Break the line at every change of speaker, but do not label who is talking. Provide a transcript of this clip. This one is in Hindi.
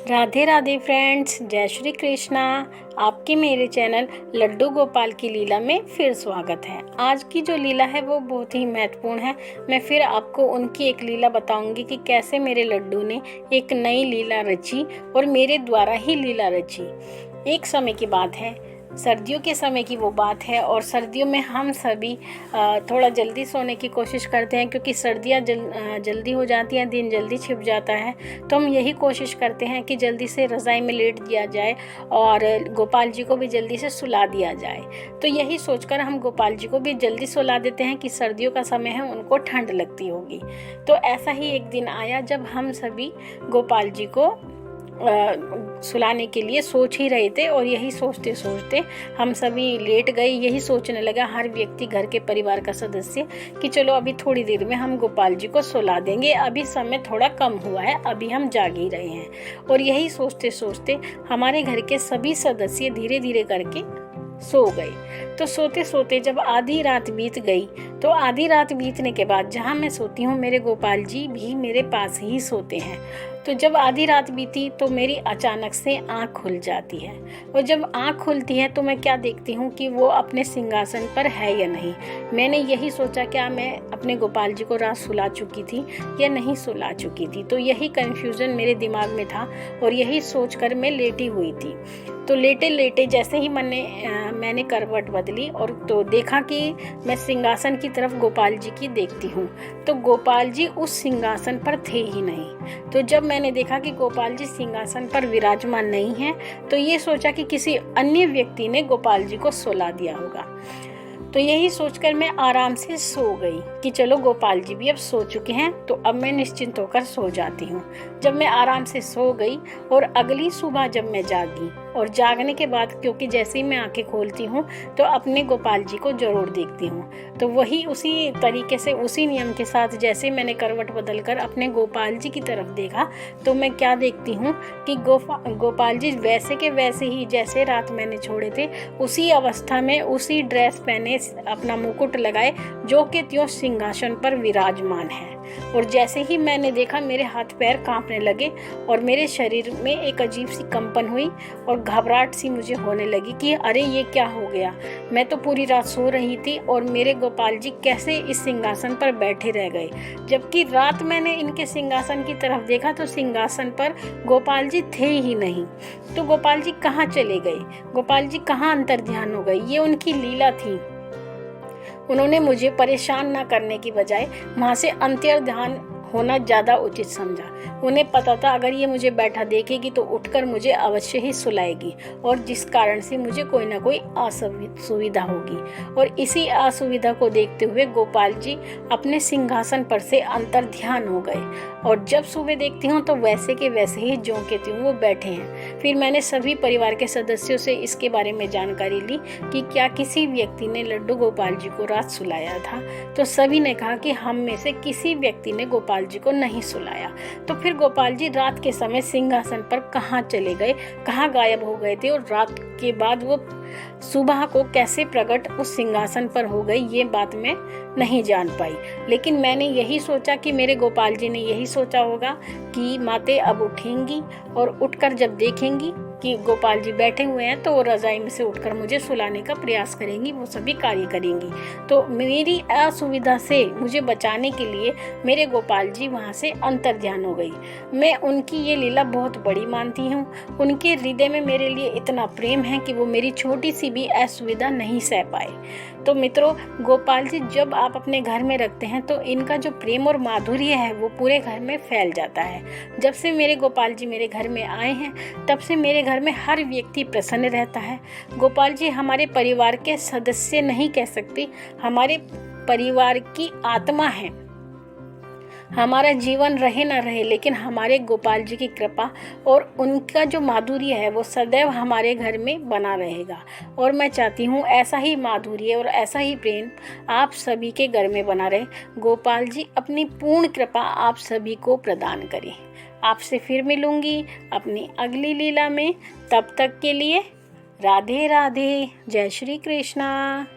राधे राधे फ्रेंड्स, जय श्री कृष्णा। आपके मेरे चैनल लड्डू गोपाल की लीला में फिर स्वागत है। आज की जो लीला है वो बहुत ही महत्वपूर्ण है। मैं फिर आपको उनकी एक लीला बताऊंगी कि कैसे मेरे लड्डू ने एक नई लीला रची और मेरे द्वारा ही लीला रची। एक समय की बात है, सर्दियों के समय की वो बात है। और सर्दियों में हम सभी थोड़ा जल्दी सोने की कोशिश करते हैं, क्योंकि सर्दियाँ जल्दी हो जाती हैं, दिन जल्दी छिप जाता है। तो हम यही कोशिश करते हैं कि जल्दी से रज़ाई में लेट दिया जाए और गोपाल जी को भी जल्दी से सुला दिया जाए। तो यही सोचकर हम गोपाल जी को भी जल्दी सुला देते हैं कि सर्दियों का समय है, उनको ठंड लगती होगी। तो ऐसा ही एक दिन आया जब हम सभी गोपाल जी को सुलाने के लिए सोच ही रहे थे। और यही सोचते सोचते हम सभी लेट गए। यही सोचने लगा हर व्यक्ति, घर के परिवार का सदस्य, कि चलो अभी थोड़ी देर में हम गोपाल जी को सुला देंगे, अभी समय थोड़ा कम हुआ है, अभी हम जाग ही रहे हैं। और यही सोचते सोचते हमारे घर के सभी सदस्य धीरे धीरे करके सो गए। तो सोते सोते जब आधी रात बीत गई, तो आधी रात बीतने के बाद जहाँ मैं सोती हूँ, मेरे गोपाल जी भी मेरे पास ही सोते हैं। तो जब आधी रात बीती तो मेरी अचानक से आँख खुल जाती है। और जब आँख खुलती है तो मैं क्या देखती हूँ कि वो अपने सिंहासन पर है या नहीं। मैंने यही सोचा, क्या मैं अपने गोपाल जी को रात सुला चुकी थी या नहीं सुला चुकी थी। तो यही कन्फ्यूज़न मेरे दिमाग में था और यही सोचकर मैं लेटी हुई थी। तो लेटे लेटे जैसे ही मैंने करवट बदली और तो देखा कि मैं सिंहासन की तरफ गोपाल जी की देखती हूँ, तो गोपाल जी उस सिंहासन पर थे ही नहीं। तो जब मैंने देखा कि गोपाल जी सिंहासन पर विराजमान नहीं हैं, तो ये सोचा कि किसी अन्य व्यक्ति ने गोपाल जी को सुला दिया होगा। तो यही सोचकर मैं आराम से सो गई कि चलो गोपाल जी भी अब सो चुके हैं, तो अब मैं निश्चिंत होकर सो जाती हूँ। जब मैं आराम से सो गई और अगली सुबह जब मैं जागी, और जागने के बाद क्योंकि जैसे ही मैं आंखें खोलती हूँ तो अपने गोपाल जी को ज़रूर देखती हूँ। तो वही उसी तरीके से, उसी नियम के साथ, जैसे मैंने करवट बदल कर अपने गोपाल जी की तरफ देखा, तो मैं क्या देखती हूँ कि गोपाल जी वैसे के वैसे ही जैसे रात मैंने छोड़े थे, उसी अवस्था में, उसी ड्रेस पहने, अपना मुकुट लगाए, जो कि त्यों सिंहासन पर विराजमान है। और जैसे ही मैंने देखा, मेरे हाथ पैर कांपने लगे और मेरे शरीर में एक अजीब सी कंपन हुई और घबराहट सी मुझे होने लगी कि अरे ये क्या हो गया। मैं तो पूरी रात सो रही थी और मेरे गोपाल जी कैसे इस सिंहासन पर बैठे रह गए, जबकि रात मैंने इनके सिंहासन की तरफ देखा तो सिंहासन पर गोपाल जी थे ही नहीं। तो गोपाल जी कहाँ चले गए, गोपाल जी कहाँ अंतर्ध्यान हो गए। ये उनकी लीला थी। उन्होंने मुझे परेशान ना करने की बजाय वहाँ से अंतर्ध्यान होना ज़्यादा उचित समझा। उन्हें पता था अगर ये मुझे बैठा देखेगी तो उठकर मुझे अवश्य ही सुलाएगी, और जिस कारण से मुझे कोई ना कोई असुविधा होगी। और इसी असुविधा को देखते हुए गोपाल जी अपने सिंहासन पर से अंतर्ध्यान हो गए। और जब सुबह देखती हूँ तो वैसे के वैसे ही ज्यों के त्यों वो बैठे हैं। फिर मैंने सभी परिवार के सदस्यों से इसके बारे में जानकारी ली कि क्या किसी व्यक्ति ने लड्डू गोपाल जी को रात सुलाया था। तो सभी ने कहा कि हम में से किसी व्यक्ति ने गोपाल जी को नहीं सुलाया। तो फिर गोपाल जी रात के समय सिंहासन पर कहाँ चले गए, कहाँ गायब हो गए थे, और रात के बाद वो सुबह को कैसे प्रकट उस सिंहासन पर हो गई, ये बात मैं नहीं जान पाई। लेकिन मैंने यही सोचा कि मेरे गोपाल जी ने यही सोचा होगा कि माते अब उठेंगी और उठकर जब देखेंगी कि गोपाल जी बैठे हुए हैं तो वो रज़ाई में से उठकर मुझे सुलाने का प्रयास करेंगी, वो सभी कार्य करेंगी। तो मेरी असुविधा से मुझे बचाने के लिए मेरे गोपाल जी वहाँ से अंतर्ध्यान हो गई। मैं उनकी ये लीला बहुत बड़ी मानती हूँ। उनके हृदय में मेरे लिए इतना प्रेम है कि वो मेरी छोटी सी भी असुविधा नहीं सह पाए। तो मित्रों, गोपाल जी जब आप अपने घर में रखते हैं तो इनका जो प्रेम और माधुर्य है वो पूरे घर में फैल जाता है। जब से मेरे गोपाल जी मेरे घर में आए हैं, तब से मेरे घर में हर व्यक्ति प्रसन्न रहता है। गोपाल जी हमारे परिवार के सदस्य नहीं कह सकती, हमारे परिवार की आत्मा है। हमारा जीवन रहे ना रहे, लेकिन हमारे गोपाल जी की कृपा और उनका जो माधुर्य है वो सदैव हमारे घर में बना रहेगा। और मैं चाहती हूँ ऐसा ही माधुर्य और ऐसा ही प्रेम आप सभी के घर में बना रहे। गोपाल जी अपनी पूर्ण कृपा आप सभी को प्रदान करें। आपसे फिर मिलूंगी अपनी अगली लीला में। तब तक के लिए राधे राधे, जय श्री कृष्णा।